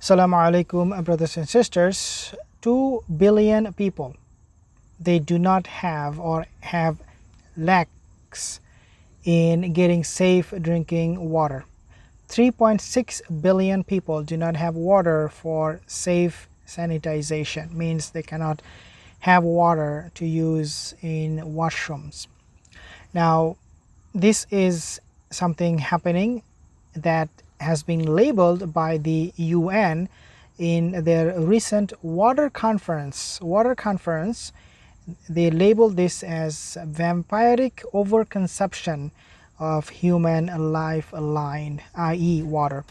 Assalamu alaikum, brothers and sisters. 2 billion people, they do not have or have lacks in getting safe drinking water. 3.6 billion people do not have water for safe sanitization, means they cannot have water to use in washrooms. Now, this is something happening that has been labeled by the UN in their recent water conference. They labeled this as vampiric overconsumption of human lifeline, i.e. water.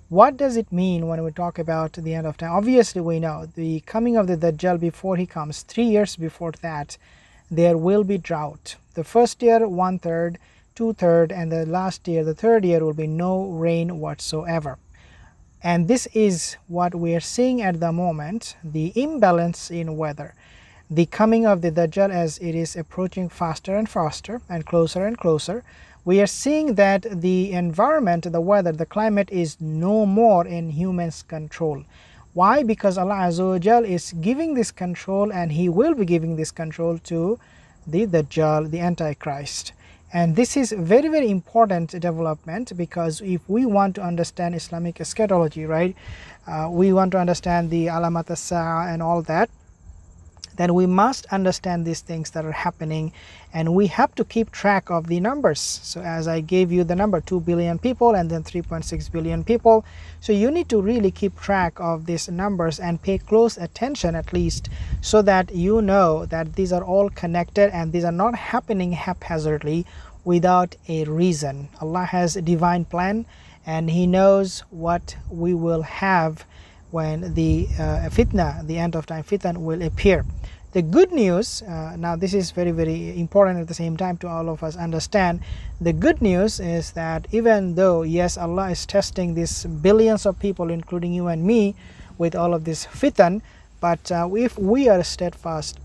What does it mean when we talk about the end of time? Obviously, we know the coming of the Dajjal, before he comes, 3 years before that, there will be drought. The first year, 1/3, 2/3, and the last year, the third year, will be no rain whatsoever. And this is what we are seeing at the moment, the imbalance in weather. The coming of the Dajjal, as it is approaching faster and faster and closer, we are seeing that the environment, the weather, the climate is no more in humans' control. Why? Because Allah Azza wa Jal is giving this control, and He will be giving this control to the Dajjal, the Antichrist. And this is very, very important development, because if we want to understand Islamic eschatology, right, we want to understand the alamat as-sa'a and all that, then we must understand these things that are happening, and we have to keep track of the numbers. So as I gave you the number, 2 billion people and then 3.6 billion people, so you need to really keep track of these numbers and pay close attention, at least, so that you know that these are all connected and these are not happening haphazardly without a reason. Allah has a divine plan, and He knows what we will have when the fitna, the end of time fitna, will appear. The good news, now this is very, very important at the same time to all of us understand. The good news is that even though, yes, Allah is testing these billions of people, including you and me, with all of this fitan, but if we are steadfast,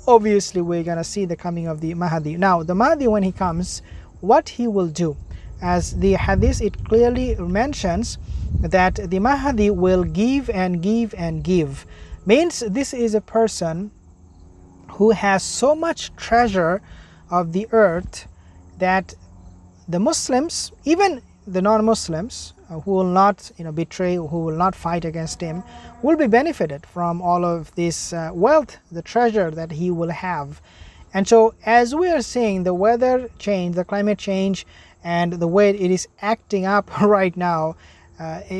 obviously we're going to see the coming of the Mahdi. Now, the Mahdi, when he comes, what he will do? As the hadith, it clearly mentions that the Mahdi will give and give and give. Means this is a person who has so much treasure of the earth that the Muslims, even the non-Muslims, who will not betray, who will not fight against him, will be benefited from all of this wealth, the treasure that he will have. And so, as we are seeing the weather change, the climate change, and the way it is acting up right now,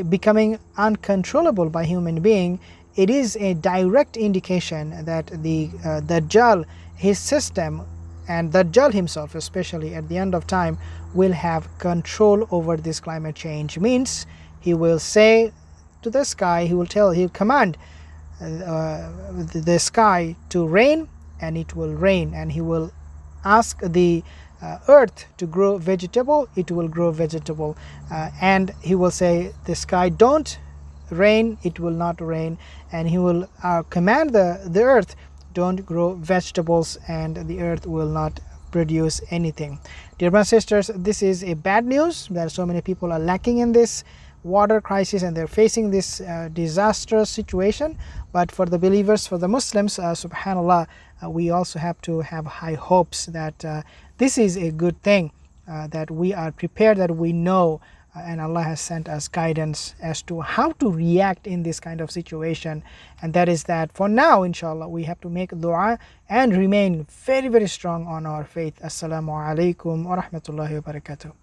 becoming uncontrollable by human being, it is a direct indication that the Dajjal, his system, and Dajjal himself, especially at the end of time, will have control over this climate change. Means he will say to the sky, he'll command the sky to rain, and it will rain, and he will ask the earth to grow vegetable, it will grow vegetable, and he will say the sky, don't rain, it will not rain, and he will command the earth, don't grow vegetables, and the earth will not produce anything. Dear brothers and sisters, this is a bad news that so many people are lacking in this water crisis, and they're facing this disastrous situation. But for the believers, for the Muslims, subhanallah, we also have to have high hopes that this is a good thing, that we are prepared, that we know, and Allah has sent us guidance as to how to react in this kind of situation. And that is that for now, inshallah, we have to make dua and remain very, very strong on our faith. Assalamu alaikum wa rahmatullahi wa barakatuh.